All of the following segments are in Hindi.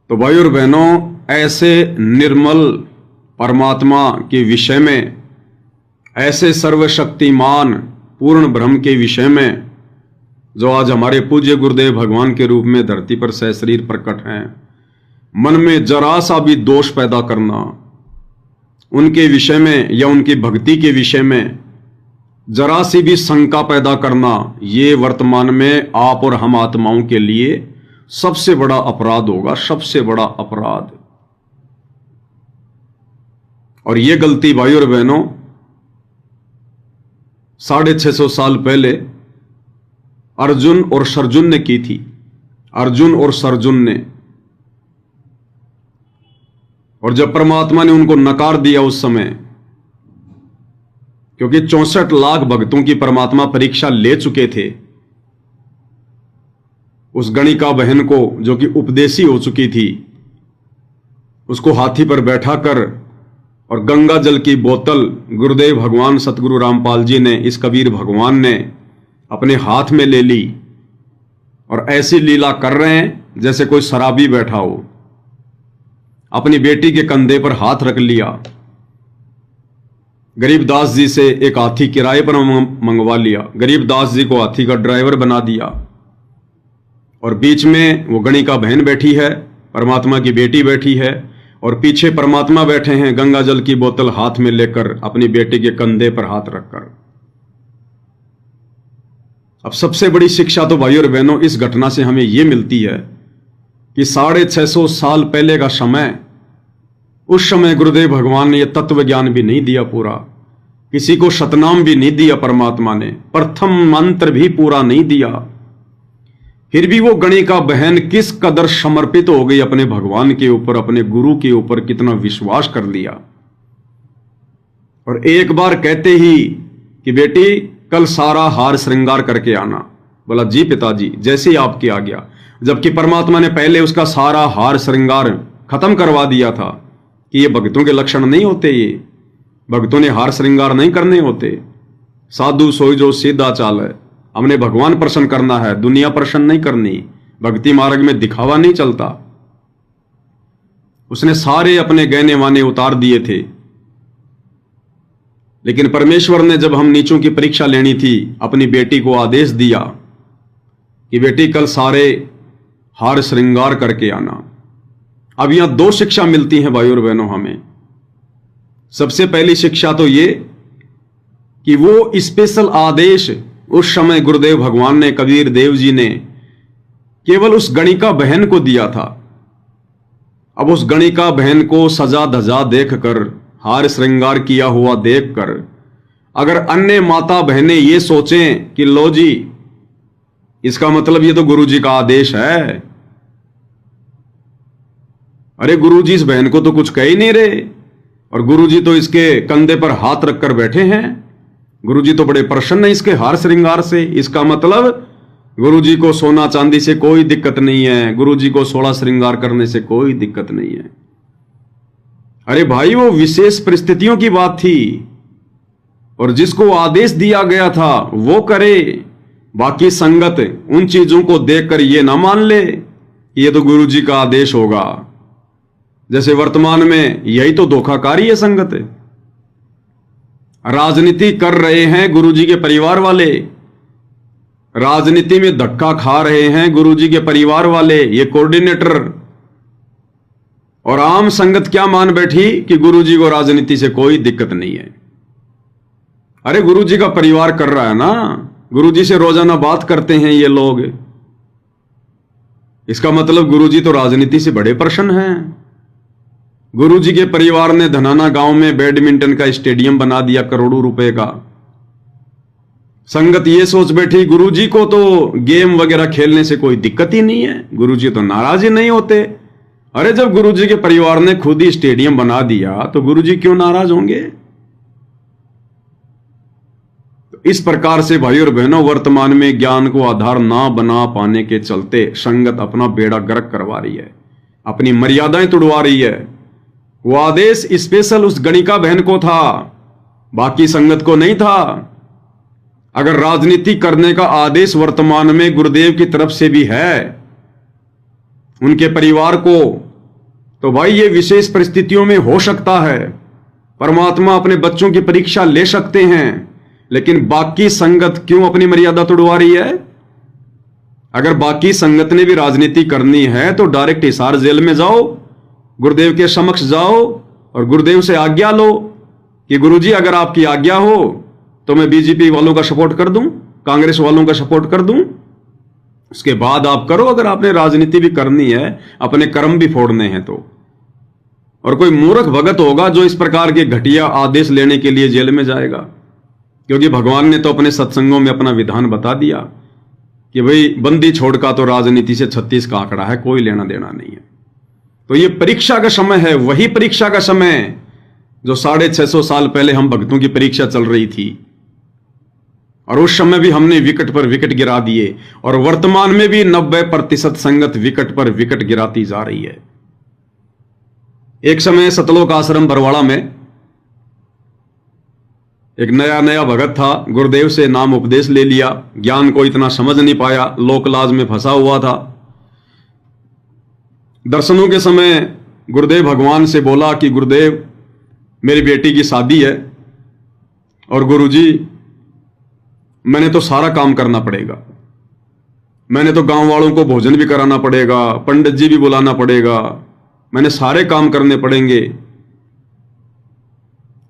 तो भाई और बहनों, ऐसे निर्मल परमात्मा के विषय में, ऐसे सर्वशक्तिमान पूर्ण ब्रह्म के विषय में, जो आज हमारे पूज्य गुरुदेव भगवान के रूप में धरती पर सहशरीर प्रकट हैं, मन में जरा सा भी दोष पैदा करना, उनके विषय में या उनकी भक्ति के विषय में जरा सी भी शंका पैदा करना, ये वर्तमान में आप और हम आत्माओं के लिए सबसे बड़ा अपराध होगा, सबसे बड़ा अपराध। और ये गलती भाई और बहनों 650 साल पहले अर्जुन और सर्जुन ने की थी। अर्जुन और सर्जुन ने, और जब परमात्मा ने उनको नकार दिया उस समय, क्योंकि 64 लाख भक्तों की परमात्मा परीक्षा ले चुके थे, उस गणिका बहन को जो कि उपदेशी हो चुकी थी, उसको हाथी पर बैठा कर और गंगा जल की बोतल गुरुदेव भगवान सतगुरु रामपाल जी ने, इस कबीर भगवान ने अपने हाथ में ले ली और ऐसी लीला कर रहे हैं जैसे कोई शराबी बैठा हो। अपनी बेटी के कंधे पर हाथ रख लिया, गरीबदास जी से एक हाथी किराए पर मंगवा लिया, गरीबदास जी को हाथी का ड्राइवर बना दिया, और बीच में वो गणिका बहन बैठी है, परमात्मा की बेटी बैठी है, और पीछे परमात्मा बैठे हैं गंगा जल की बोतल हाथ में लेकर अपनी बेटी के कंधे पर हाथ रखकर। अब सबसे बड़ी शिक्षा तो भाई और बहनों इस घटना से हमें यह मिलती है कि 650 साल पहले का समय, उस समय गुरुदेव भगवान ने यह तत्व ज्ञान भी नहीं दिया पूरा, किसी को शतनाम भी नहीं दिया परमात्मा ने, प्रथम मंत्र भी पूरा नहीं दिया। फिर भी वो गणिका बहन किस कदर समर्पित हो गई अपने भगवान के ऊपर, अपने गुरु के ऊपर कितना विश्वास कर लिया। और एक बार कहते ही कि बेटी कल सारा हार श्रृंगार करके आना। बोला जी पिताजी, जैसे ही आपकी आ गया। जबकि परमात्मा ने पहले उसका सारा हार श्रृंगार खत्म करवा दिया था कि ये भक्तों के लक्षण नहीं होते, ये भक्तों ने हार श्रृंगार नहीं करने होते। साधु सोई जो सीधा चाल है, हमने भगवान प्रसन्न करना है, दुनिया प्रसन्न नहीं करनी। भक्ति मार्ग में दिखावा नहीं चलता। उसने सारे अपने गहने वाने उतार दिए थे, लेकिन परमेश्वर ने जब हम नीचों की परीक्षा लेनी थी, अपनी बेटी को आदेश दिया कि बेटी कल सारे हार श्रृंगार करके आना। अब यहां 2 शिक्षा मिलती हैं भाई और बहनों हमें। सबसे पहली शिक्षा तो ये कि वो स्पेशल आदेश उस समय गुरुदेव भगवान ने, कबीर देव जी ने केवल उस गणिका बहन को दिया था। अब उस गणिका बहन को सजा धजा देखकर, हार श्रृंगार किया हुआ देखकर, अगर अन्य माता बहनें ये सोचें कि लो जी, इसका मतलब ये तो गुरु जी का आदेश है, अरे गुरु जी इस बहन को तो कुछ कह ही नहीं रहे, और गुरु जी तो इसके कंधे पर हाथ रखकर बैठे हैं, गुरु जी तो बड़े प्रसन्न है इसके हार श्रृंगार से, इसका मतलब गुरु जी को सोना चांदी से कोई दिक्कत नहीं है, गुरु जी को 16 श्रृंगार करने से कोई दिक्कत नहीं है। अरे भाई, वो विशेष परिस्थितियों की बात थी, और जिसको आदेश दिया गया था वो करे। बाकी संगत उन चीजों को देखकर ये ना मान ले कि ये तो गुरु जी का आदेश होगा। जैसे वर्तमान में यही तो धोखाकारी है संगत। राजनीति कर रहे हैं गुरुजी के परिवार वाले, राजनीति में धक्का खा रहे हैं गुरुजी के परिवार वाले, ये कोऑर्डिनेटर, और आम संगत क्या मान बैठी कि गुरुजी को राजनीति से कोई दिक्कत नहीं है। अरे गुरुजी का परिवार कर रहा है ना, गुरुजी से रोजाना बात करते हैं ये लोग, इसका मतलब गुरुजी तो राजनीति से बड़े प्रसन्न हैं। गुरुजी के परिवार ने धनाना गांव में बैडमिंटन का स्टेडियम बना दिया करोड़ों रुपए का। संगत ये सोच बैठी गुरुजी को तो गेम वगैरह खेलने से कोई दिक्कत ही नहीं है, गुरुजी तो नाराज ही नहीं होते। अरे जब गुरुजी के परिवार ने खुद ही स्टेडियम बना दिया तो गुरुजी क्यों नाराज होंगे। तो इस प्रकार से भाई और बहनों, वर्तमान में ज्ञान को आधार ना बना पाने के चलते संगत अपना बेड़ा गर्क करवा रही है, अपनी मर्यादाएं तुड़वा रही है। वो आदेश स्पेशल उस गणिका बहन को था, बाकी संगत को नहीं था। अगर राजनीति करने का आदेश वर्तमान में गुरुदेव की तरफ से भी है, उनके परिवार को तो भाई ये विशेष परिस्थितियों में हो सकता है, परमात्मा अपने बच्चों की परीक्षा ले सकते हैं, लेकिन बाकी संगत क्यों अपनी मर्यादा तोड़वा रही है? अगर बाकी संगत ने भी राजनीति करनी है तो डायरेक्ट हिसार जेल में जाओ, गुरुदेव के समक्ष जाओ और गुरुदेव से आज्ञा लो कि गुरुजी अगर आपकी आज्ञा हो तो मैं बीजेपी वालों का सपोर्ट कर दूं, कांग्रेस वालों का सपोर्ट कर दूं। उसके बाद आप करो, अगर आपने राजनीति भी करनी है, अपने कर्म भी फोड़ने हैं तो। और कोई मूर्ख भगत होगा जो इस प्रकार के घटिया आदेश लेने के लिए जेल में जाएगा, क्योंकि भगवान ने तो अपने सत्संगों में अपना विधान बता दिया कि भाई बंदी छोड़ का तो राजनीति से 36 का आंकड़ा है, कोई लेना देना नहीं है। तो ये परीक्षा का समय है, वही परीक्षा का समय जो 650 साल पहले हम भक्तों की परीक्षा चल रही थी, और उस समय भी हमने विकेट पर विकेट गिरा दिए, और वर्तमान में भी 90% संगत विकेट पर विकेट गिराती जा रही है। एक समय सतलोक आश्रम बरवाड़ा में एक नया भगत था, गुरुदेव से नाम उपदेश ले लिया, ज्ञान को इतना समझ नहीं पाया, लोकलाज में फंसा हुआ था। दर्शनों के समय गुरुदेव भगवान से बोला कि गुरुदेव मेरी बेटी की शादी है और गुरुजी मैंने तो सारा काम करना पड़ेगा, मैंने तो गांव वालों को भोजन भी कराना पड़ेगा, पंडित जी भी बुलाना पड़ेगा, मैंने सारे काम करने पड़ेंगे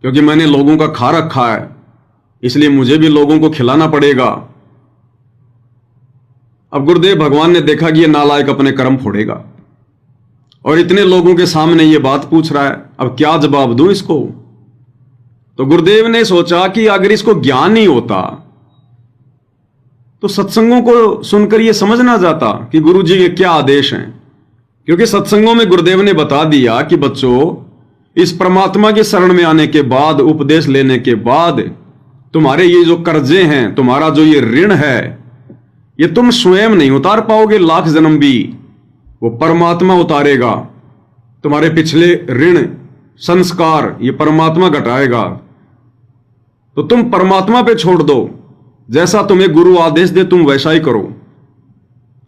क्योंकि मैंने लोगों का खा रखा है, इसलिए मुझे भी लोगों को खिलाना पड़ेगा। अब गुरुदेव भगवान ने देखा कि ये नालायक अपने कर्म फोड़ेगा और इतने लोगों के सामने ये बात पूछ रहा है, अब क्या जवाब दूं इसको। तो गुरुदेव ने सोचा कि अगर इसको ज्ञान नहीं होता तो सत्संगों को सुनकर ये समझ ना जाता कि गुरुजी के क्या आदेश हैं, क्योंकि सत्संगों में गुरुदेव ने बता दिया कि बच्चों इस परमात्मा के शरण में आने के बाद, उपदेश लेने के बाद तुम्हारे ये जो कर्जे हैं, तुम्हारा जो ये ऋण है, ये तुम स्वयं नहीं उतार पाओगे, लाख जन्म भी वो परमात्मा उतारेगा। तुम्हारे पिछले ऋण संस्कार ये परमात्मा घटाएगा, तो तुम परमात्मा पे छोड़ दो, जैसा तुम्हें गुरु आदेश दे तुम वैसा ही करो।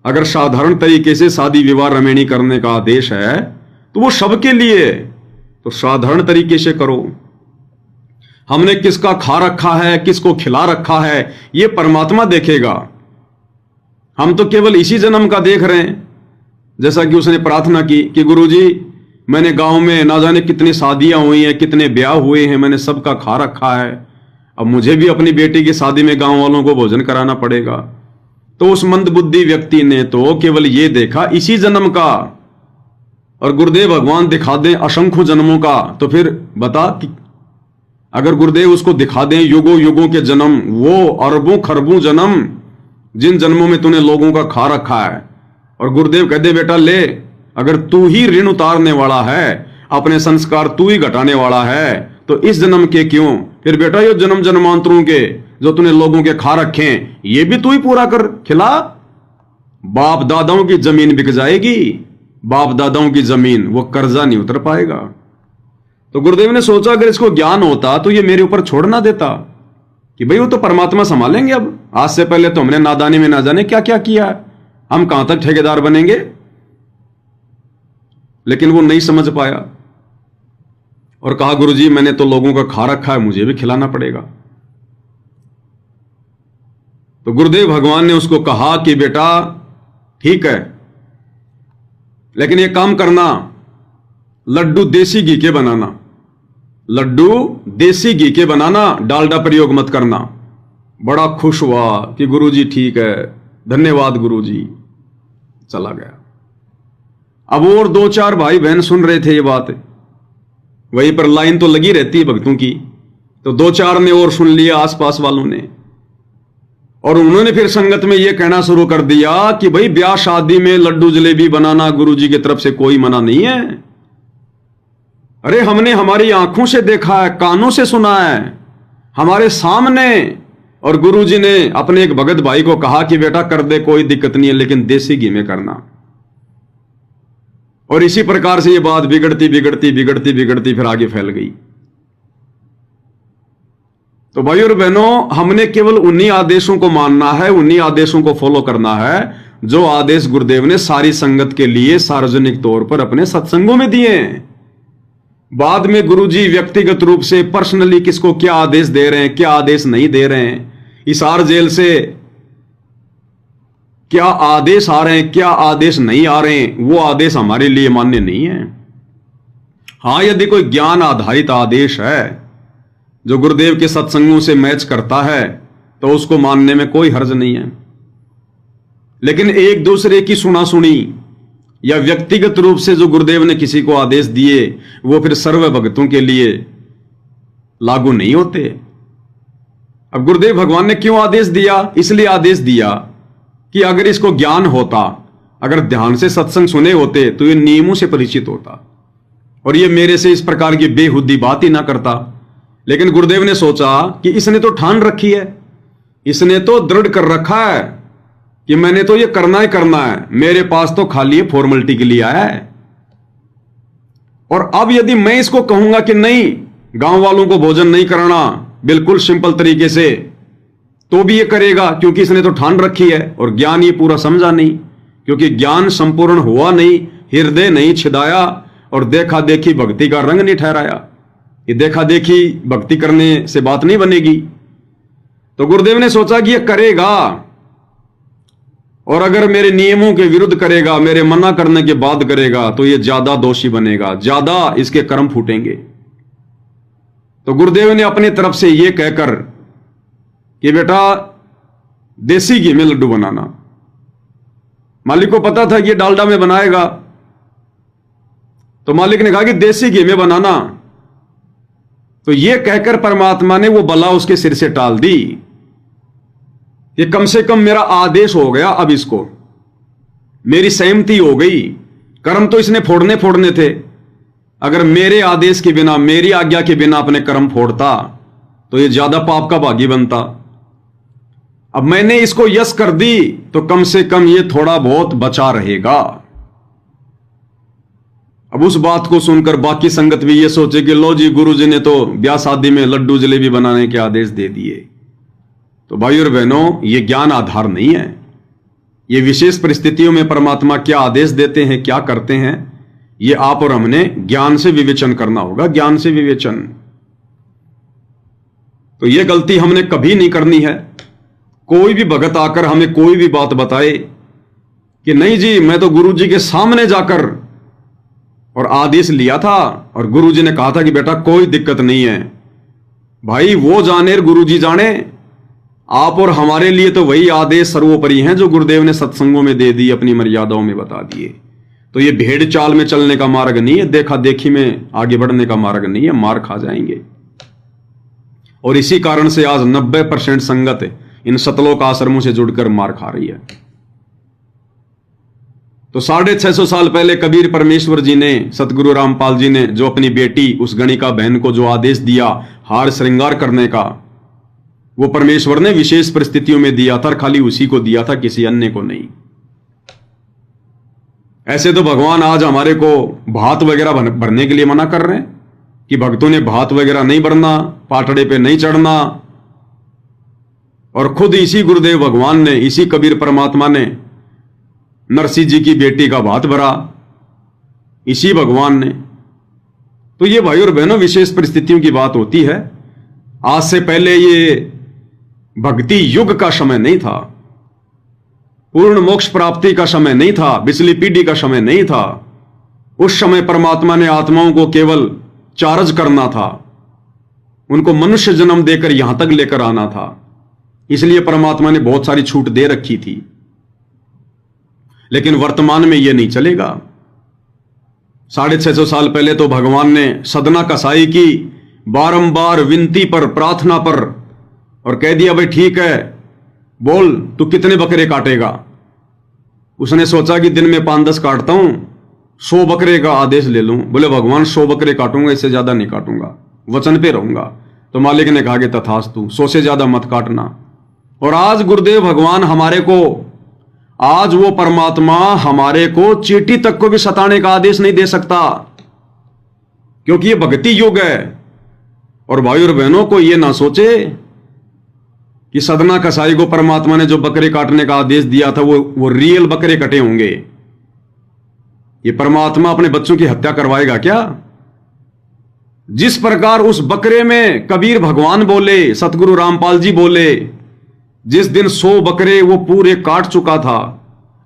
अगर साधारण तरीके से शादी विवाह रमेणी करने का आदेश है तो वो सबके लिए, तो साधारण तरीके से करो। हमने किसका खा रखा है, किसको खिला रखा है, ये परमात्मा देखेगा। हम तो केवल इसी जन्म का देख रहे हैं, जैसा कि उसने प्रार्थना की कि गुरुजी मैंने गांव में ना जाने कितनी शादियां हुई हैं, कितने ब्याह हुए हैं, मैंने सबका खा रखा है, अब मुझे भी अपनी बेटी की शादी में गांव वालों को भोजन कराना पड़ेगा। तो उस मंदबुद्धि व्यक्ति ने तो केवल ये देखा इसी जन्म का, और गुरुदेव भगवान दिखा दें असंख्य जन्मों का, तो फिर बता कि अगर गुरुदेव उसको दिखा दें युगों युगों के जन्म, वो अरबों खरबों जन्म जिन जन्मों में तूने लोगों का खा रखा है, और गुरुदेव कह दे बेटा ले, अगर तू ही ऋण उतारने वाला है, अपने संस्कार तू ही घटाने वाला है, तो इस जन्म के क्यों, फिर बेटा ये जन्म जन्मांतरों के जो तूने लोगों के खा रखे हैं ये भी तू ही पूरा कर खिला। बाप दादाओं की जमीन बिक जाएगी, बाप दादाओं की जमीन, वो कर्जा नहीं उतर पाएगा। तो गुरुदेव ने सोचा अगर इसको ज्ञान होता तो ये मेरे ऊपर छोड़ ना देता कि भाई वो तो परमात्मा संभालेंगे। अब आज से पहले तो हमने नादानी में ना जाने क्या क्या किया, हम कहां तक ठेकेदार बनेंगे, लेकिन वो नहीं समझ पाया और कहा गुरुजी मैंने तो लोगों का खा रखा है, मुझे भी खिलाना पड़ेगा। तो गुरुदेव भगवान ने उसको कहा कि बेटा ठीक है, लेकिन ये काम करना, लड्डू देसी घी के बनाना, लड्डू देसी घी के बनाना, डालडा प्रयोग मत करना। बड़ा खुश हुआ कि गुरुजी ठीक है, धन्यवाद गुरुजी, चला गया। अब और 2-4 भाई बहन सुन रहे थे ये बात, वहीं पर लाइन तो लगी रहती है भक्तों की, तो 2-4 ने और सुन लिया आसपास वालों ने, और उन्होंने फिर संगत में यह कहना शुरू कर दिया कि भाई ब्याह शादी में लड्डू जलेबी बनाना गुरुजी की तरफ से कोई मना नहीं है। अरे हमने हमारी आंखों से देखा है, कानों से सुना है, हमारे सामने, और गुरुजी ने अपने एक भगत भाई को कहा कि बेटा कर दे कोई दिक्कत नहीं है, लेकिन देसी घी में करना। और इसी प्रकार से ये बात बिगड़ती बिगड़ती बिगड़ती बिगड़ती फिर आगे फैल गई। तो भाई और बहनों, हमने केवल उन्हीं आदेशों को मानना है, उन्हीं आदेशों को फॉलो करना है जो आदेश गुरुदेव ने सारी संगत के लिए सार्वजनिक तौर पर अपने सत्संगों में दिए हैं। बाद में गुरुजी व्यक्तिगत रूप से पर्सनली किसको क्या आदेश दे रहे हैं, क्या आदेश नहीं दे रहे हैं, हिसार जेल से क्या आदेश आ रहे हैं, क्या आदेश नहीं आ रहे हैं, वो आदेश हमारे लिए मान्य नहीं है। हां, यदि कोई ज्ञान आधारित आदेश है जो गुरुदेव के सत्संगों से मैच करता है तो उसको मानने में कोई हर्ज नहीं है। लेकिन एक दूसरे की सुना सुनी या व्यक्तिगत रूप से जो गुरुदेव ने किसी को आदेश दिए वो फिर सर्व भक्तों के लिए लागू नहीं होते। अब गुरुदेव भगवान ने क्यों आदेश दिया? इसलिए आदेश दिया कि अगर इसको ज्ञान होता, अगर ध्यान से सत्संग सुने होते तो ये नियमों से परिचित होता और ये मेरे से इस प्रकार की बेहुदी बात ही ना करता। लेकिन गुरुदेव ने सोचा कि इसने तो ठान रखी है, इसने तो दृढ़ कर रखा है कि मैंने तो ये करना ही करना है, मेरे पास तो खाली ये फॉर्मेलिटी के लिए आया है। और अब यदि मैं इसको कहूंगा कि नहीं, गांव वालों को भोजन नहीं कराना बिल्कुल सिंपल तरीके से, तो भी ये करेगा क्योंकि इसने तो ठान रखी है। और ज्ञान ये पूरा समझा नहीं, क्योंकि ज्ञान संपूर्ण हुआ नहीं, हृदय नहीं छिदाया और देखा देखी भक्ति का रंग नहीं ठहराया। ये देखा देखी भक्ति करने से बात नहीं बनेगी। तो गुरुदेव ने सोचा कि ये करेगा और अगर मेरे नियमों के विरुद्ध करेगा, मेरे मना करने के बाद करेगा तो ये ज्यादा दोषी बनेगा, ज्यादा इसके कर्म फूटेंगे। तो गुरुदेव ने अपनी तरफ से ये कहकर कि बेटा देसी घी में लड्डू बनाना, मालिक को पता था कि ये डालडा में बनाएगा, तो मालिक ने कहा कि देसी घी में बनाना। तो ये कहकर परमात्मा ने वो बला उसके सिर से टाल दी। ये कम से कम मेरा आदेश हो गया, अब इसको मेरी सहमति हो गई। कर्म तो इसने फोड़ने थे, अगर मेरे आदेश के बिना, मेरी आज्ञा के बिना अपने कर्म फोड़ता तो ये ज्यादा पाप का भागी बनता। अब मैंने इसको यस कर दी तो कम से कम ये थोड़ा बहुत बचा रहेगा। अब उस बात को सुनकर बाकी संगत भी ये सोचे कि लो जी, गुरुजी ने तो ब्याह शादी में लड्डू जलेबी बनाने के आदेश दे दिए। तो भाई और बहनों, ये ज्ञान आधार नहीं है। ये विशेष परिस्थितियों में परमात्मा क्या आदेश देते हैं, क्या करते हैं, ये आप और हमने ज्ञान से विवेचन करना होगा, ज्ञान से विवेचन। तो ये गलती हमने कभी नहीं करनी है। कोई भी भगत आकर हमें कोई भी बात बताए कि नहीं जी, मैं तो गुरुजी के सामने जाकर और आदेश लिया था और गुरुजी ने कहा था कि बेटा कोई दिक्कत नहीं है। भाई वो जाने, गुरुजी जाने। आप और हमारे लिए तो वही आदेश सर्वोपरि हैं जो गुरुदेव ने सत्संगों में दे दी, अपनी मर्यादाओं में बता दिए। तो ये भेड़ चाल में चलने का मार्ग नहीं है, देखा देखी में आगे बढ़ने का मार्ग नहीं है, मार खा जाएंगे। और इसी कारण से आज 90% संगत इन सतलोक आश्रमों से जुड़कर मार खा रही है। तो 650 साल पहले कबीर परमेश्वर जी ने, सतगुरु रामपाल जी ने जो अपनी बेटी उस गणिका बहन को जो आदेश दिया हार श्रृंगार करने का, वो परमेश्वर ने विशेष परिस्थितियों में दिया था, खाली उसी को दिया था, किसी अन्य को नहीं। ऐसे तो भगवान आज हमारे को भात वगैरह भरने के लिए मना कर रहे हैं कि भक्तों ने भात वगैरह नहीं भरना, पाटड़े पे नहीं चढ़ना। और खुद इसी गुरुदेव भगवान ने, इसी कबीर परमात्मा ने नरसिंह जी की बेटी का भात भरा, इसी भगवान ने। तो ये भाई और बहनों विशेष परिस्थितियों की बात होती है। आज से पहले ये भक्ति युग का समय नहीं था, पूर्ण मोक्ष प्राप्ति का समय नहीं था, पिछली पीढ़ी का समय नहीं था। उस समय परमात्मा ने आत्माओं को केवल चार्ज करना था, उनको मनुष्य जन्म देकर यहां तक लेकर आना था। इसलिए परमात्मा ने बहुत सारी छूट दे रखी थी। लेकिन वर्तमान में यह नहीं चलेगा। 650 साल पहले तो भगवान ने सदना कसाई की, बारंबार विनती पर, प्रार्थना पर, और कह दिया भाई ठीक है, बोल तू कितने बकरे काटेगा। उसने सोचा कि दिन में 5-10 काटता हूं, 100 बकरे का आदेश ले लूं। बोले भगवान 100 बकरे काटूंगा, इससे ज्यादा नहीं काटूंगा, वचन पे रहूंगा। तो मालिक ने कहा कि तथास्तु, 100 से ज्यादा मत काटना। और आज गुरुदेव भगवान हमारे को, आज वो परमात्मा हमारे को चींटी तक को भी सताने का आदेश नहीं दे सकता, क्योंकि ये भक्ति युग है। और भाई और बहनों को ये ना सोचे कि सदना कसाई को परमात्मा ने जो बकरे काटने का आदेश दिया था वो रियल बकरे कटे होंगे। ये परमात्मा अपने बच्चों की हत्या करवाएगा क्या? जिस प्रकार उस बकरे में कबीर भगवान बोले, सतगुरु रामपाल जी बोले, जिस दिन 100 बकरे वो पूरे काट चुका था,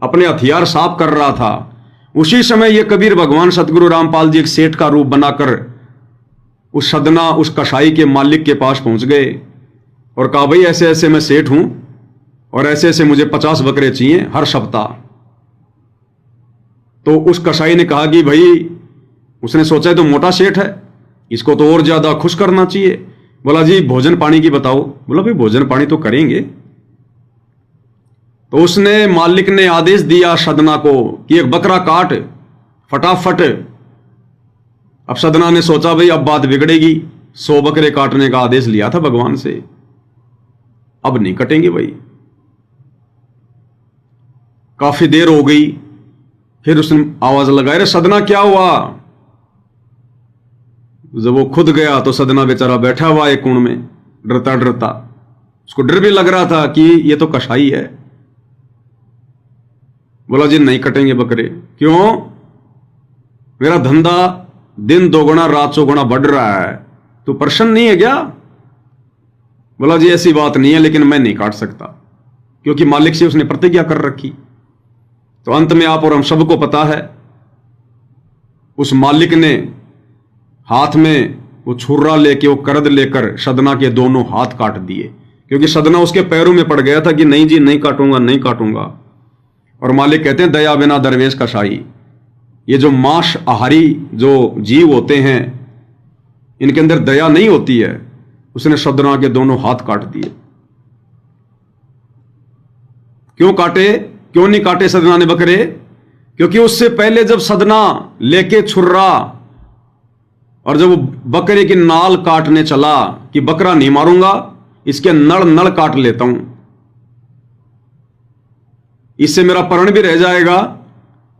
अपने हथियार साफ कर रहा था, उसी समय ये कबीर भगवान सतगुरु रामपाल जी एक सेठ का रूप बनाकर उस सदना, उस कसाई के मालिक के पास पहुंच गए और कहा, भाई ऐसे ऐसे मैं सेठ हूं और ऐसे ऐसे मुझे 50 बकरे चाहिए हर सप्ताह। तो उस कसाई ने कहा कि भाई, उसने सोचा तो मोटा सेठ है, इसको तो और ज्यादा खुश करना चाहिए। बोला जी भोजन पानी की बताओ। बोला भाई भोजन पानी तो करेंगे। तो उसने, मालिक ने आदेश दिया सदना को कि एक बकरा काट फटाफट। अब सदना ने सोचा भाई अब बात बिगड़ेगी, 100 बकरे काटने का आदेश लिया था भगवान से, अब नहीं कटेंगे भाई। काफी देर हो गई, फिर उसने आवाज लगाई, अरे सदना क्या हुआ? जब वो खुद गया तो सदना बेचारा बैठा हुआ एक कोण में डरता डरता। उसको डर भी लग रहा था कि ये तो कसाई है। बोला जी नहीं कटेंगे बकरे। क्यों? मेरा धंधा दिन दोगुना रात चौगुना बढ़ रहा है, तू प्रसन्न नहीं है क्या? बोला जी ऐसी बात नहीं है, लेकिन मैं नहीं काट सकता, क्योंकि मालिक से उसने प्रतिज्ञा कर रखी। तो अंत में आप और हम सबको पता है, उस मालिक ने हाथ में वो छुर्रा लेके, वो करद लेकर सदना के दोनों हाथ काट दिए, क्योंकि सदना उसके पैरों में पड़ गया था कि नहीं जी नहीं काटूंगा, नहीं काटूंगा। और मालिक कहते हैं दया बिना दरवेश कसाई। ये जो मांस आहारी जो जीव होते हैं, इनके अंदर दया नहीं होती है। उसने सदना के दोनों हाथ काट दिए। क्यों काटे? क्यों नहीं काटे सदना ने बकरे? क्योंकि उससे पहले जब सदना लेके छुर्रा और जब वो बकरे की नाल काटने चला कि बकरा नहीं मारूंगा, इसके नड़ नड़ काट लेता हूं, इससे मेरा प्राण भी रह जाएगा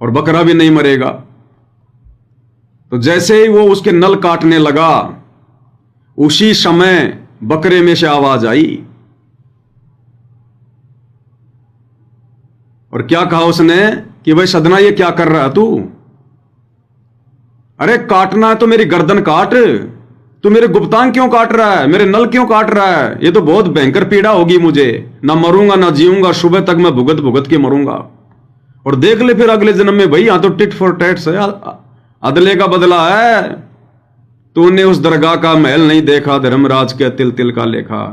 और बकरा भी नहीं मरेगा। तो जैसे ही वो उसके नल काटने लगा, उसी समय बकरे में से आवाज आई और क्या कहा उसने कि भाई सदना ये क्या कर रहा है तू? अरे काटना है तो मेरी गर्दन काट, तू मेरे गुप्तांग क्यों काट रहा है? मेरे नल क्यों काट रहा है? ये तो बहुत भयंकर पीड़ा होगी मुझे, ना मरूंगा ना जीऊंगा, सुबह तक मैं भुगत भुगत के मरूंगा। और देख ले फिर अगले जन्म में, भाई यहां तो टिट फॉर टैट है, अदले का बदला है। तूने उस दरगाह का महल नहीं देखा, धर्मराज के तिल तिल का लेखा।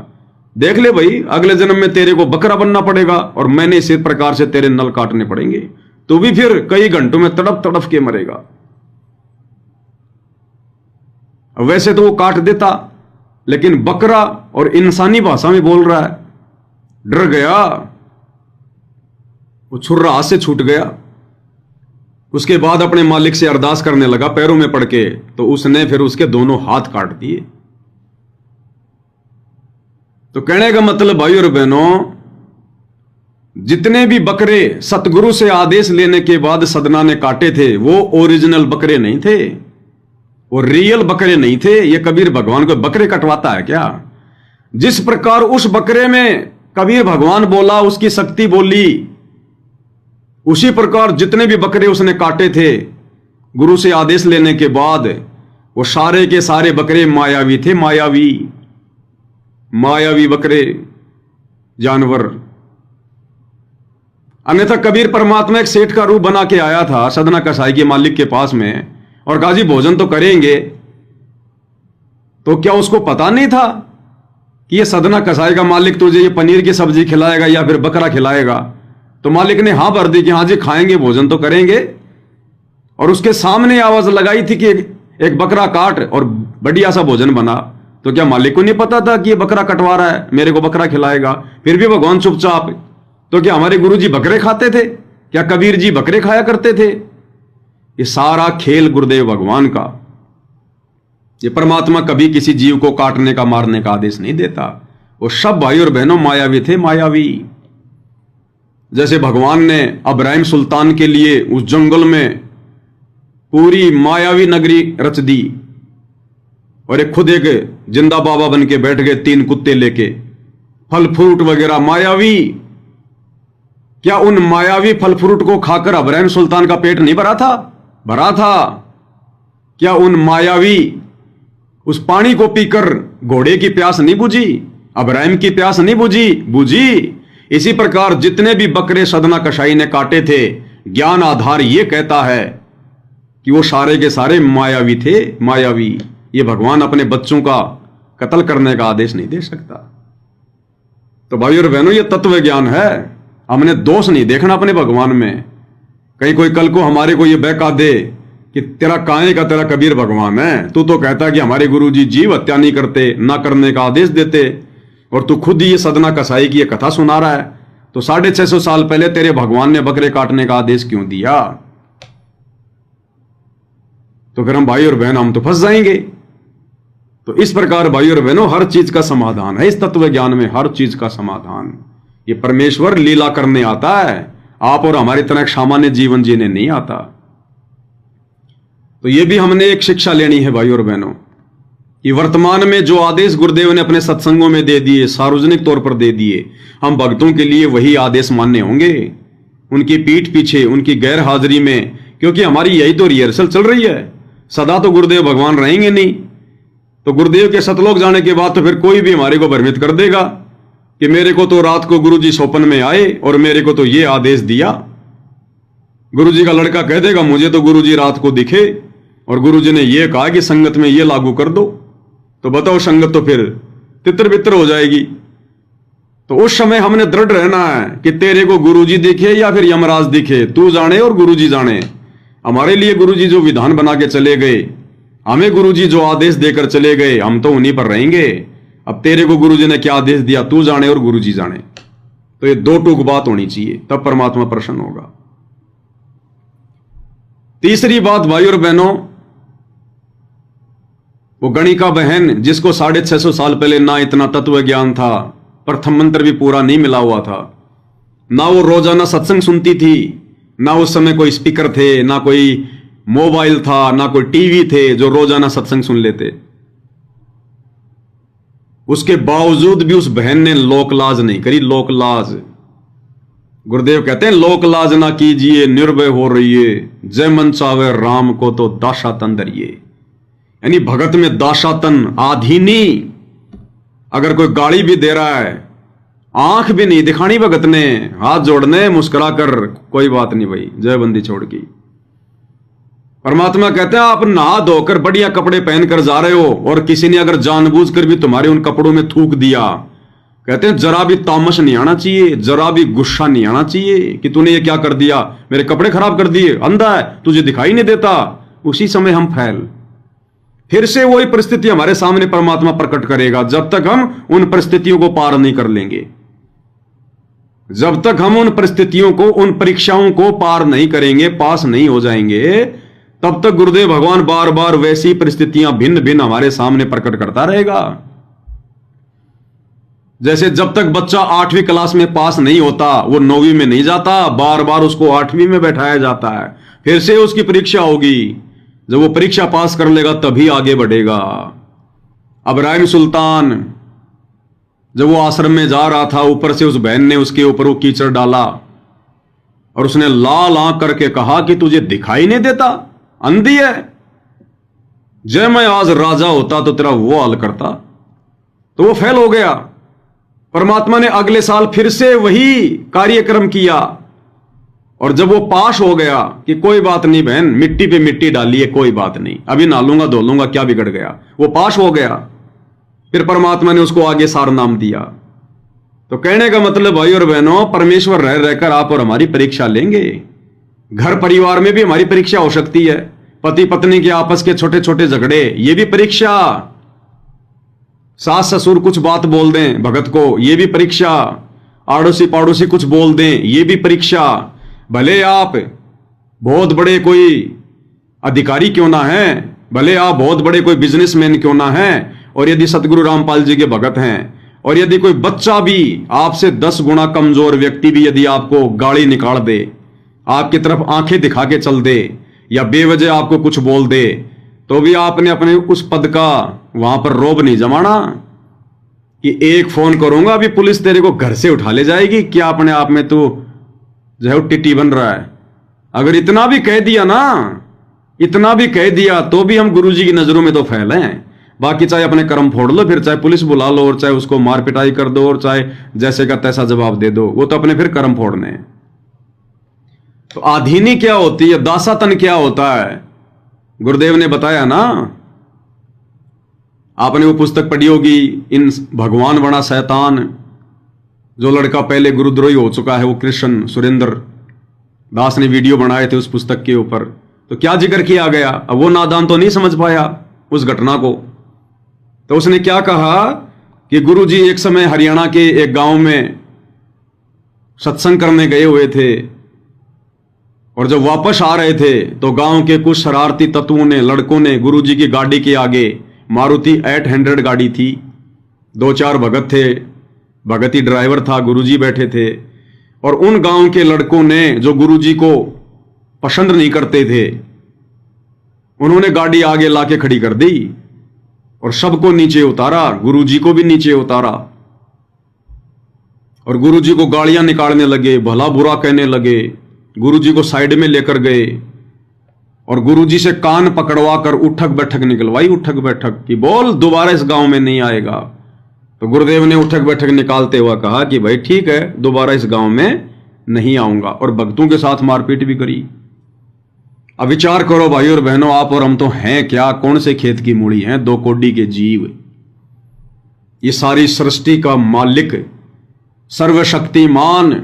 देख ले भाई, अगले जन्म में तेरे को बकरा बनना पड़ेगा और मैंने इसी प्रकार से तेरे नल काटने पड़ेंगे। तू भी फिर कई घंटों में तड़प तड़प के मरेगा। वैसे तो वो काट देता, लेकिन बकरा और इंसानी भाषा में बोल रहा है। डर गया, वो छुर्रा हाथ से छूट गया। उसके बाद अपने मालिक से अरदास करने लगा पैरों में पड़ के, तो उसने फिर उसके दोनों हाथ काट दिए। तो कहने का मतलब भाई और बहनों, जितने भी बकरे सतगुरु से आदेश लेने के बाद सदना ने काटे थे, वो ओरिजिनल बकरे नहीं थे, वो रियल बकरे नहीं थे। ये कबीर भगवान को बकरे कटवाता है क्या? जिस प्रकार उस बकरे में कबीर भगवान बोला, उसकी शक्ति बोली, उसी प्रकार जितने भी बकरे उसने काटे थे गुरु से आदेश लेने के बाद, वो सारे के सारे बकरे मायावी थे। मायावी मायावी बकरे, जानवर। अन्यथा कबीर परमात्मा एक सेठ का रूप बना के आया था सदना कसाई के मालिक के पास में और कहा जी भोजन तो करेंगे। तो क्या उसको पता नहीं था कि ये सदना कसाई का मालिक तुझे ये पनीर की सब्जी खिलाएगा या फिर बकरा खिलाएगा? तो मालिक ने हाँ भर दी कि हाँ जी खाएंगे, भोजन तो करेंगे। और उसके सामने आवाज लगाई थी कि एक बकरा काट और बढ़िया सा भोजन बना। तो क्या मालिक को नहीं पता था कि ये बकरा कटवा रहा है, मेरे को बकरा खिलाएगा? फिर भी भगवान चुपचाप। तो क्या हमारे गुरु जी बकरे खाते थे? क्या कबीर जी बकरे खाया करते थे? ये सारा खेल गुरुदेव भगवान का। ये परमात्मा कभी किसी जीव को काटने का, मारने का आदेश नहीं देता। वो सब भाई और बहनों मायावी थे, मायावी। जैसे भगवान ने अब्राहिम सुल्तान के लिए उस जंगल में पूरी मायावी नगरी रच दी और एक खुद एक जिंदा बाबा बन के बैठ गए 3 कुत्ते लेके। फल फ्रूट वगैरह मायावी, क्या उन मायावी फल फ्रूट को खाकर अब्राहिम सुल्तान का पेट नहीं भरा था? भरा था। क्या उन मायावी उस पानी को पीकर घोड़े की प्यास नहीं बुझी? अब्राहिम की प्यास नहीं बुझी? बुझी। इसी प्रकार जितने भी बकरे सदना कशाई ने काटे थे, ज्ञान आधार यह कहता है कि वो सारे के सारे मायावी थे, मायावी। ये भगवान अपने बच्चों का कत्ल करने का आदेश नहीं दे सकता। तो भाई और बहनों, ये तत्व ज्ञान है। हमने दोष नहीं देखना अपने भगवान में। कहीं कोई कल को हमारे को ये बहका दे कि तेरा काहे का तेरा कबीर भगवान है, तू तो कहता कि हमारे गुरुजी जीव हत्या नहीं करते, ना करने का आदेश देते, और तू खुद ही ये सदना कसाई की ये कथा सुना रहा है, तो 650 साल पहले तेरे भगवान ने बकरे काटने का आदेश क्यों दिया? तो फिर हम भाई और बहन हम तो फंस जाएंगे। तो इस प्रकार भाई और बहनों, हर चीज का समाधान है इस तत्व ज्ञान में, हर चीज का समाधान। ये परमेश्वर लीला करने आता है, आप और हमारी तरह सामान्य जीवन जीने नहीं आता। तो ये भी हमने एक शिक्षा लेनी है भाई और बहनों कि वर्तमान में जो आदेश गुरुदेव ने अपने सत्संगों में दे दिए, सार्वजनिक तौर पर दे दिए, हम भक्तों के लिए वही आदेश मानने होंगे, उनकी पीठ पीछे, उनकी गैर हाजिरी में, क्योंकि हमारी यही तो रिहर्सल चल रही है। सदा तो गुरुदेव भगवान रहेंगे नहीं, तो गुरुदेव के सतलोक जाने के बाद तो फिर कोई भी हमारे को भ्रमित कर देगा कि मेरे को तो रात को गुरुजी स्वप्न में आए और मेरे को तो ये आदेश दिया। गुरुजी का लड़का कह देगा मुझे तो गुरुजी रात को दिखे और गुरुजी ने ये कहा कि संगत में ये लागू कर दो, तो बताओ संगत तो फिर तितर बितर हो जाएगी। तो उस समय हमने दृढ़ रहना है कि तेरे को गुरुजी दिखे या फिर यमराज दिखे, तू जाने और गुरुजी जाने। हमारे लिए गुरुजी जो विधान बना के चले गए, हमें गुरुजी जो आदेश देकर चले गए, हम तो उन्हीं पर रहेंगे। अब तेरे को गुरुजी ने क्या आदेश दिया, तू जाने और गुरुजी जाने। तो ये दो टूक बात होनी चाहिए, तब परमात्मा प्रसन्न होगा। तीसरी बात भाई और बहनों, वो गणिका बहन जिसको 650 साल पहले ना इतना तत्व ज्ञान था, प्रथम मंत्र भी पूरा नहीं मिला हुआ था, ना वो रोजाना सत्संग सुनती थी, ना उस समय कोई स्पीकर थे, ना कोई मोबाइल था, ना कोई टीवी थे जो रोजाना सत्संग सुन लेते। उसके बावजूद भी उस बहन ने लोकलाज नहीं करी। लोकलाज, गुरुदेव कहते हैं लोकलाज ना कीजिए, निर्भय हो रहिए, जय मन चावे राम को तो दाशातन धरिए। यानी भगत में दाशातन आधीनी। अगर कोई गाली भी दे रहा है, आंख भी नहीं दिखानी भगत ने, हाथ जोड़ने, मुस्कुरा कर, कोई बात नहीं भाई, जय बंदी छोड़ की। परमात्मा कहते हैं आप नहा धोकर बढ़िया कपड़े पहनकर जा रहे हो और किसी ने अगर जानबूझकर भी तुम्हारे उन कपड़ों में थूक दिया, कहते हैं जरा भी तामस नहीं आना चाहिए, जरा भी गुस्सा नहीं आना चाहिए कि तूने ये क्या कर दिया, मेरे कपड़े खराब कर दिए, अंधा है, तुझे दिखाई नहीं देता। उसी समय हम फैल, फिर से वही परिस्थिति हमारे सामने परमात्मा प्रकट करेगा। जब तक हम उन परिस्थितियों को पार नहीं कर लेंगे, जब तक हम उन परिस्थितियों को, उन परीक्षाओं को पार नहीं करेंगे, पास नहीं हो जाएंगे, तब तक गुरुदेव भगवान बार बार वैसी परिस्थितियां भिन्न भिन्न हमारे सामने प्रकट करता रहेगा। जैसे जब तक बच्चा 8वीं क्लास में पास नहीं होता, वो 9वीं में नहीं जाता, बार बार उसको 8वीं में बैठाया जाता है, फिर से उसकी परीक्षा होगी, जब वो परीक्षा पास कर लेगा तभी आगे बढ़ेगा। अब्राहिम सुल्तान जब वो आश्रम में जा रहा था, ऊपर से उस बहन ने उसके ऊपर वो कीचड़ डाला और उसने लाल आंख करके कहा कि तुझे दिखाई नहीं देता, अंधी है, जय मैं आज राजा होता तो तेरा वो हाल करता। तो वो फेल हो गया। परमात्मा ने अगले साल फिर से वही कार्यक्रम किया और जब वो पास हो गया कि कोई बात नहीं बहन, मिट्टी पे मिट्टी डाली है, कोई बात नहीं, अभी नहा लूंगा धो लूंगा, क्या बिगड़ गया, वो पास हो गया। फिर परमात्मा ने उसको आगे सार नाम दिया। तो कहने का मतलब भाई और बहनों, परमेश्वर रह रहकर आप और हमारी परीक्षा लेंगे। घर परिवार में भी हमारी परीक्षा हो सकती है, पति पत्नी के आपस के छोटे छोटे झगड़े, ये भी परीक्षा। सास ससुर कुछ बात बोल दें भगत को, ये भी परीक्षा। आड़ोसी पाड़ोसी कुछ बोल दें, ये भी परीक्षा। भले आप बहुत बड़े कोई अधिकारी क्यों ना हैं, भले आप बहुत बड़े कोई बिजनेसमैन क्यों ना हैं, और यदि सतगुरु रामपाल जी के भगत हैं, और यदि कोई बच्चा भी, आपसे 10 गुना कमजोर व्यक्ति भी यदि आपको गाली निकाल दे, आपकी तरफ आंखें दिखा के चल दे, या बेवजह आपको कुछ बोल दे, तो भी आपने अपने उस पद का वहां पर रोब नहीं जमाना। कि एक फोन करूंगा अभी पुलिस तेरे को घर से उठा ले जाएगी, क्या अपने आप में तू जो है टिट्टी बन रहा है। अगर इतना भी कह दिया ना, इतना भी कह दिया तो भी हम गुरुजी की नजरों में तो फैले हैं। बाकी चाहे अपने कर्म फोड़ लो, फिर चाहे पुलिस बुला लो, और चाहे उसको मार पिटाई कर दो, और चाहे जैसे का तैसा जवाब दे दो, वो तो अपने फिर कर्म फोड़ने हैं। तो आधीनी क्या होती है, दासातन क्या होता है, गुरुदेव ने बताया ना। आपने वो पुस्तक पढ़ी होगी, इन भगवान बना शैतान, जो लड़का पहले गुरुद्रोही हो चुका है, वो कृष्ण सुरेंद्र दास ने वीडियो बनाए थे उस पुस्तक के ऊपर। तो क्या जिक्र किया गया, अब वो नादान तो नहीं समझ पाया उस घटना को। तो उसने क्या कहा कि गुरुजी एक समय हरियाणा के एक गांव में सत्संग करने गए हुए थे, और जब वापस आ रहे थे तो गांव के कुछ शरारती तत्वों ने, लड़कों ने, गुरुजी की गाड़ी के आगे, मारुति 800 गाड़ी थी, 2-4 भगत थे, भगती ड्राइवर था, गुरुजी बैठे थे, और उन गांव के लड़कों ने जो गुरुजी को पसंद नहीं करते थे, उन्होंने गाड़ी आगे लाके खड़ी कर दी और सबको नीचे उतारा, गुरुजी को भी नीचे उतारा, और गुरुजी को गालियां निकालने लगे, भला बुरा कहने लगे। गुरुजी को साइड में लेकर गए और गुरुजी से कान पकड़वा कर उठक बैठक निकलवाई, उठक बैठक कि बोल दोबारा इस गांव में नहीं आएगा। तो गुरुदेव ने उठक बैठक निकालते हुए कहा कि भाई ठीक है, दोबारा इस गांव में नहीं आऊंगा, और भक्तों के साथ मारपीट भी करी। अब विचार करो भाई और बहनों, आप और हम तो हैं क्या, कौन से खेत की मूड़ी हैं, 2 कोड़ी के जीव। ये सारी सृष्टि का मालिक, सर्वशक्तिमान,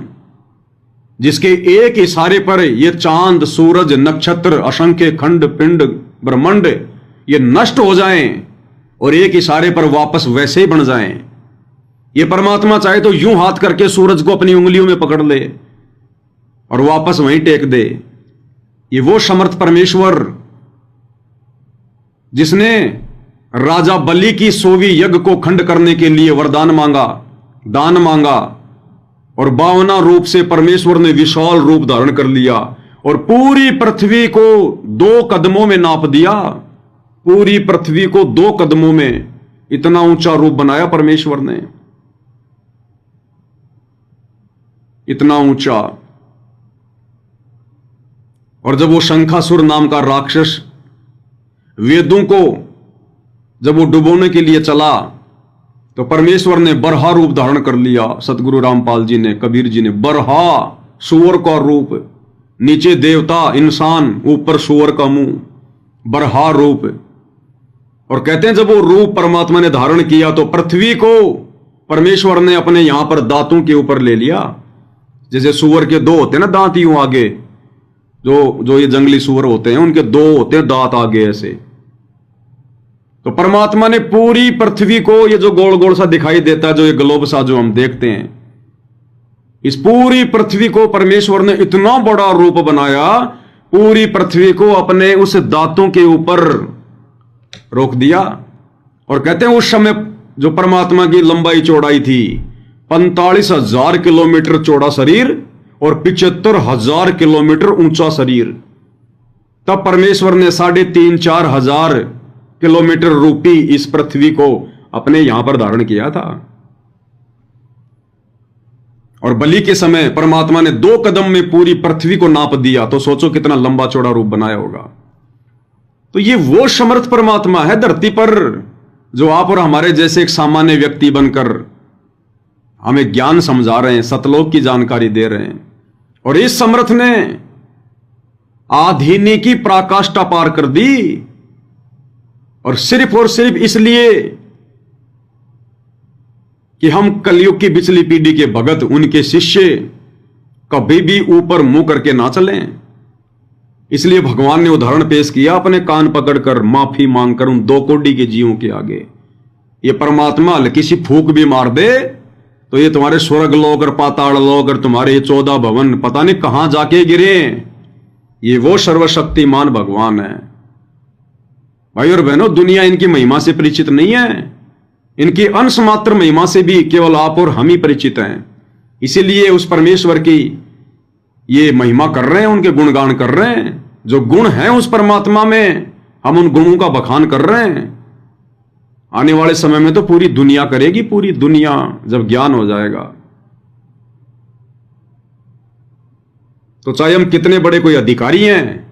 जिसके एक इशारे पर ये चांद, सूरज, नक्षत्र, असंख्य खंड पिंड ब्रह्मांड ये नष्ट हो जाएं और एक इशारे पर वापस वैसे ही बन जाएं। ये परमात्मा चाहे तो यूं हाथ करके सूरज को अपनी उंगलियों में पकड़ ले और वापस वहीं टेक दे। ये वो समर्थ परमेश्वर जिसने राजा बलि की 100वीं यज्ञ को खंड करने के लिए वरदान मांगा, दान मांगा, और 52 रूप से परमेश्वर ने विशाल रूप धारण कर लिया और पूरी पृथ्वी को 2 कदमों में नाप दिया। पूरी पृथ्वी को 2 कदमों में इतना ऊंचा रूप बनाया परमेश्वर ने, इतना ऊंचा। और जब वो शंखासुर नाम का राक्षस वेदों को जब वो डुबोने के लिए चला, तो परमेश्वर ने बरहा रूप धारण कर लिया। सतगुरु रामपाल जी ने, कबीर जी ने, बरहा सूअर का रूप, नीचे देवता इंसान, ऊपर सूअर का मुंह, बरहा रूप। और कहते हैं जब वो रूप परमात्मा ने धारण किया तो पृथ्वी को परमेश्वर ने अपने यहां पर दांतों के ऊपर ले लिया। जैसे सूअर के 2 होते हैं ना दांत यूं आगे, जो ये जंगली सूअर होते हैं उनके 2 होते हैं दांत आगे ऐसे। तो परमात्मा ने पूरी पृथ्वी को, ये जो गोल गोल सा दिखाई देता है, जो ये ग्लोब सा जो हम देखते हैं, इस पूरी पृथ्वी को परमेश्वर ने इतना बड़ा रूप बनाया, पूरी पृथ्वी को अपने उस दांतों के ऊपर रोक दिया। और कहते हैं उस समय जो परमात्मा की लंबाई चौड़ाई थी 45,000 किलोमीटर चौड़ा शरीर और 75,000 किलोमीटर ऊंचा शरीर। तब परमेश्वर ने 3,500-4 हजार किलोमीटर रूपी इस पृथ्वी को अपने यहां पर धारण किया था। और बलि के समय परमात्मा ने 2 कदम में पूरी पृथ्वी को नाप दिया। तो सोचो कितना लंबा चौड़ा रूप बनाया होगा। तो ये वो समर्थ परमात्मा है धरती पर, जो आप और हमारे जैसे एक सामान्य व्यक्ति बनकर हमें ज्ञान समझा रहे हैं, सतलोक की जानकारी दे रहे हैं। और इस समर्थ ने आधीनी की पराकाष्ठा पार कर दी, और सिर्फ इसलिए कि हम कलयुग की पिछली पीढ़ी के भगत, उनके शिष्य कभी भी ऊपर मुंह करके ना चलें। इसलिए भगवान ने उदाहरण पेश किया, अपने कान पकड़कर माफी मांगकर उन 2 कोड़ी के जीवों के आगे। ये परमात्मा हल्की सी फूक भी मार दे तो ये तुम्हारे स्वर्ग लोक और पाताल लोक और तुम्हारे 14 भवन पता नहीं कहां जाके गिरे। ये वो सर्वशक्तिमान भगवान है। भाई और बहनों, दुनिया इनकी महिमा से परिचित नहीं है, इनकी अंश मात्र महिमा से भी केवल आप और हम ही परिचित हैं। इसीलिए उस परमेश्वर की ये महिमा कर रहे हैं, उनके गुणगान कर रहे हैं। जो गुण हैं उस परमात्मा में, हम उन गुणों का बखान कर रहे हैं। आने वाले समय में तो पूरी दुनिया करेगी, पूरी दुनिया, जब ज्ञान हो जाएगा। तो चाहे हम कितने बड़े कोई अधिकारी हैं,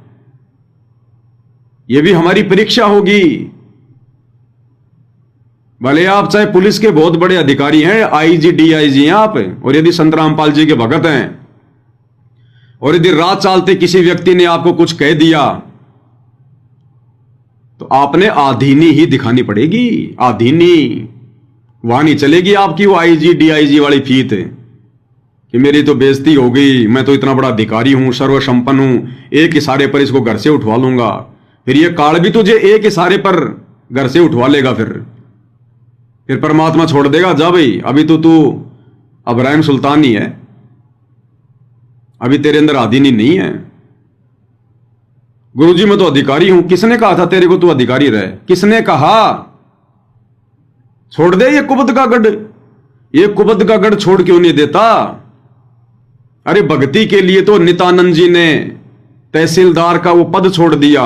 यह भी हमारी परीक्षा होगी। भले आप चाहे पुलिस के बहुत बड़े अधिकारी हैं, आईजी डीआईजी हैं आप, और यदि संत रामपाल जी के भगत हैं, और यदि रात चालते किसी व्यक्ति ने आपको कुछ कह दिया, तो आपने आधीनी ही दिखानी पड़ेगी। आधीनी वहां नहीं चलेगी आपकी वो आईजी डीआईजी वाली फीत कि मेरी तो बेइज्जती हो गई, मैं तो इतना बड़ा अधिकारी हूं, सर्वसंपन्न हूं, एक इशारे पर इसको घर से उठवा लूंगा। फिर ये काल भी तुझे एक इशारे पर घर से उठवा लेगा। फिर परमात्मा छोड़ देगा, जा भाई, अभी तो तू अब्राहिम सुल्तान ही है, अभी तेरे अंदर आदीनी नहीं है। गुरुजी मैं तो अधिकारी हूं। किसने कहा था तेरे को तू अधिकारी रहे? किसने कहा? छोड़ दे ये कुबद का गढ़। ये कुबद का गढ़ छोड़ क्यों नहीं देता? अरे भक्ति के लिए तो नित्यानंद जी ने तहसीलदार का वो पद छोड़ दिया।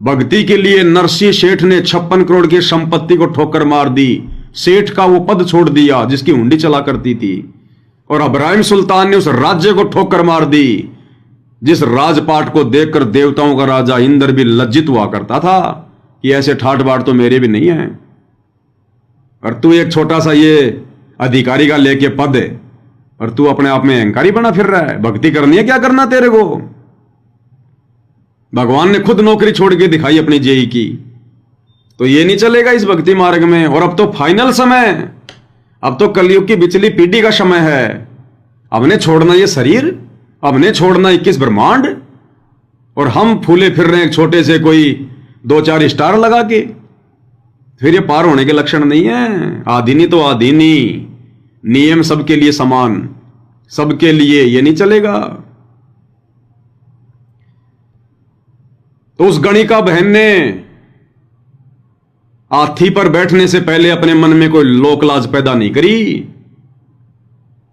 भक्ति के लिए नरसिंह सेठ ने 56 करोड़ की संपत्ति को ठोकर मार दी, सेठ का वो पद छोड़ दिया जिसकी हुंडी चला करती थी। और अब्राहिम सुल्तान ने उस राज्य को ठोकर मार दी जिस राजपाट को देखकर देवताओं का राजा इंद्र भी लज्जित हुआ करता था कि ऐसे ठाट बाट तो मेरे भी नहीं है। और तू एक छोटा सा ये अधिकारी का लेके पद है और तू अपने आप में अहंकारी बना फिर रहा है। भक्ति करनी है, क्या करना तेरे को? भगवान ने खुद नौकरी छोड़ के दिखाई अपनी जेई की। तो ये नहीं चलेगा इस भक्ति मार्ग में। और अब तो फाइनल समय, अब तो कलयुग की बिचली पीढ़ी का समय है। अब ने छोड़ना ये शरीर, अब ने छोड़ना 21 ब्रह्मांड, और हम फूले फिर रहे हैं छोटे से कोई 2-4 स्टार लगा के। फिर ये पार होने के लक्षण नहीं है। आधीनी तो आधीनी, नियम सबके लिए समान, सबके लिए, ये नहीं चलेगा। तो उस गणिका बहन ने हाथी पर बैठने से पहले अपने मन में कोई लोक लाज पैदा नहीं करी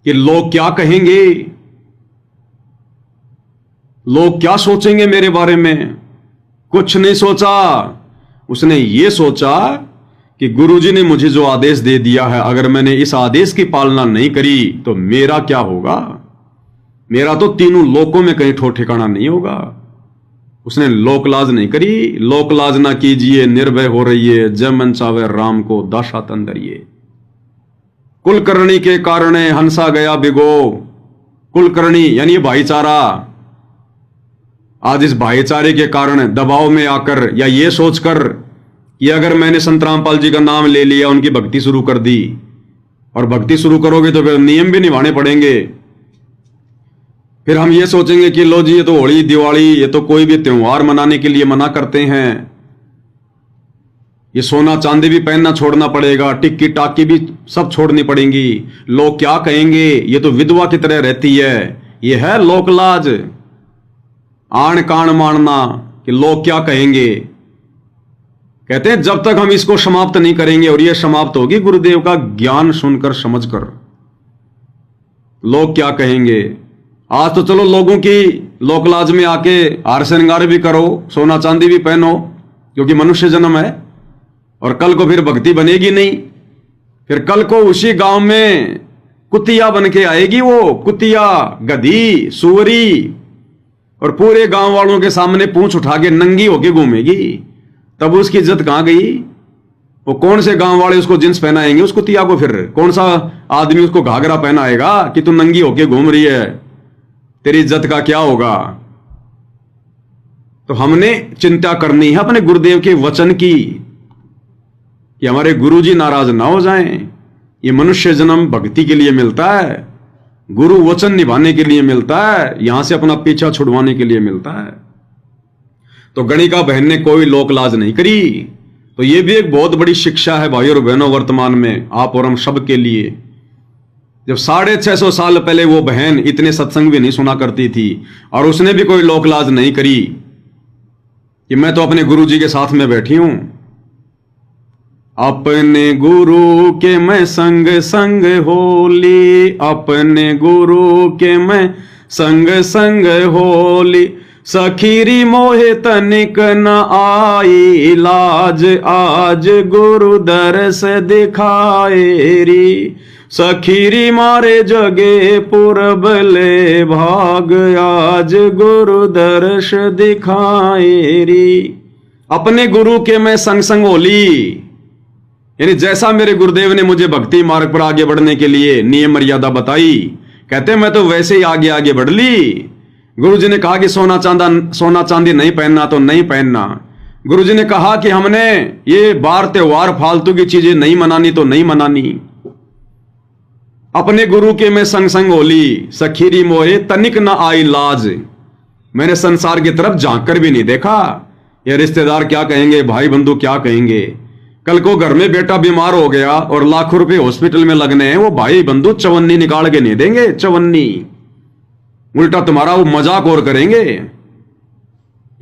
कि लोग क्या कहेंगे, लोग क्या सोचेंगे मेरे बारे में। कुछ नहीं सोचा। उसने ये सोचा कि गुरुजी ने मुझे जो आदेश दे दिया है, अगर मैंने इस आदेश की पालना नहीं करी तो मेरा क्या होगा? मेरा तो तीनों लोकों में कहीं ठो ठिकाना नहीं होगा। उसने लोकलाज नहीं करी। लोकलाज ना कीजिए, निर्भय हो रहिए, जय मन चावे राम को दाशा तंदरिए। कुलकर्णी के कारण हंसा गया बिगो। कुलकर्णी यानी भाईचारा, आज इस भाईचारे के कारण दबाव में आकर या ये सोचकर कि अगर मैंने संत रामपाल जी का नाम ले लिया, उनकी भक्ति शुरू कर दी, और भक्ति शुरू करोगे तो फिर नियम भी निभाने पड़ेंगे। फिर हम ये सोचेंगे कि लो जी ये तो होली दिवाली, ये तो कोई भी त्योहार मनाने के लिए मना करते हैं, ये सोना चांदी भी पहनना छोड़ना पड़ेगा, टिक्की टाकी भी सब छोड़नी पड़ेंगी। लोग क्या कहेंगे? ये तो विधवा की तरह रहती है। ये है लोकलाज, आण कान मानना कि लोग क्या कहेंगे। कहते हैं जब तक हम इसको समाप्त नहीं करेंगे, और यह समाप्त होगी गुरुदेव का ज्ञान सुनकर समझकर। लोग क्या कहेंगे? आज तो चलो लोगों की लोकलाज में आके हार श्रृंगार भी करो, सोना चांदी भी पहनो, क्योंकि मनुष्य जन्म है। और कल को फिर भक्ति बनेगी नहीं। फिर कल को उसी गांव में कुतिया बन के आएगी, वो कुतिया, गधी, सुअरी, और पूरे गांव वालों के सामने पूंछ उठा के नंगी होके घूमेगी। तब उसकी इज्जत कहां गई? वो कौन से गांव वाले उसको जींस पहनाएंगे उस कुतिया को? फिर कौन सा आदमी उसको घाघरा पहनाएगा कि तू नंगी होके घूम रही है? तेरी इज्जत का क्या होगा? तो हमने चिंता करनी है अपने गुरुदेव के वचन की कि हमारे गुरुजी नाराज ना हो जाएं। ये मनुष्य जन्म भक्ति के लिए मिलता है, गुरु वचन निभाने के लिए मिलता है, यहां से अपना पीछा छुड़वाने के लिए मिलता है। तो गणिका बहन ने कोई लोक लाज नहीं करी। तो यह भी एक बहुत बड़ी शिक्षा है भाई और बहनों, वर्तमान में आप और हम सब के लिए। जब 650 साल पहले वो बहन इतने सत्संग भी नहीं सुना करती थी, और उसने भी कोई लोक लाज नहीं करी कि मैं तो अपने गुरु जी के साथ में बैठी हूं। अपने गुरु के मैं संग संग होली, अपने गुरु के मैं संग संग होली, सखीरी मोहे तनिक न आई लाज, आज गुरु दरस दिखाए री। सखीरी मारे जगे पूरब ले भाग, आज गुरु दर्श दिखाए री। अपने गुरु के मैं संग संग होली, यानी जैसा मेरे गुरुदेव ने मुझे भक्ति मार्ग पर आगे बढ़ने के लिए नियम मर्यादा बताई, कहते मैं तो वैसे ही आगे आगे बढ़ ली। गुरुजी ने कहा कि सोना चांदी नहीं पहनना तो नहीं पहनना। गुरुजी ने कहा कि हमने ये बार त्योहार फालतू की चीजें नहीं मनानी तो नहीं मनानी। अपने गुरु के मैं संग संग होली, सखीरी मोहे तनिक न आई लाज। मैंने संसार की तरफ झांक कर भी नहीं देखा, ये रिश्तेदार क्या कहेंगे, भाई बंधु क्या कहेंगे। कल को घर में बेटा बीमार हो गया और लाखों रुपए हॉस्पिटल में लगने हैं, वो भाई बंधु चवन्नी निकाल के नहीं देंगे, चवन्नी। उल्टा तुम्हारा वो मजाक और करेंगे।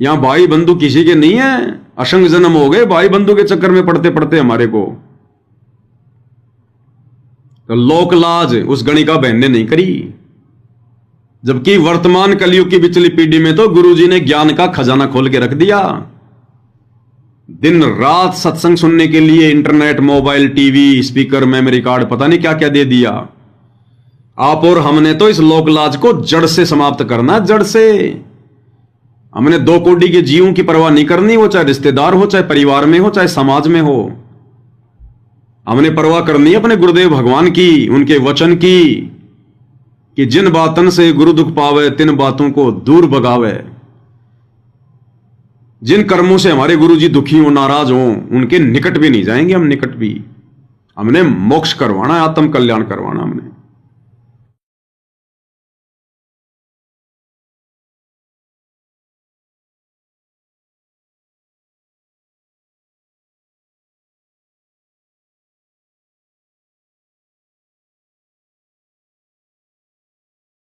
यहां भाई बंधु किसी के नहीं है, असंग जन्म हो गए भाई बंधु के चक्कर में पड़ते पड़ते हमारे को। तो लोक लाज उस गणिका बहन ने नहीं करी, जबकि वर्तमान कलयुग की पिछली पीढ़ी में तो गुरुजी ने ज्ञान का खजाना खोल के रख दिया। दिन रात सत्संग सुनने के लिए internet, mobile, TV, speaker, memory card, पता नहीं क्या क्या दे दिया। आप और हमने तो इस लोकलाज को जड़ से समाप्त करना, जड़ से। हमने दो कोड़ी के जीवों की परवाह नहीं करनी, वो चाहे रिश्तेदार हो, चाहे परिवार में हो, चाहे समाज में हो। हमने परवाह करनी है अपने गुरुदेव भगवान की, उनके वचन की, कि जिन बातन से गुरु दुख पावे तिन बातों को दूर भगावे। जिन कर्मों से हमारे गुरु जी दुखी हो, नाराज हो, उनके निकट भी नहीं जाएंगे हम, निकट भी। हमने मोक्ष करवाना है, आत्म कल्याण करवाना हमने।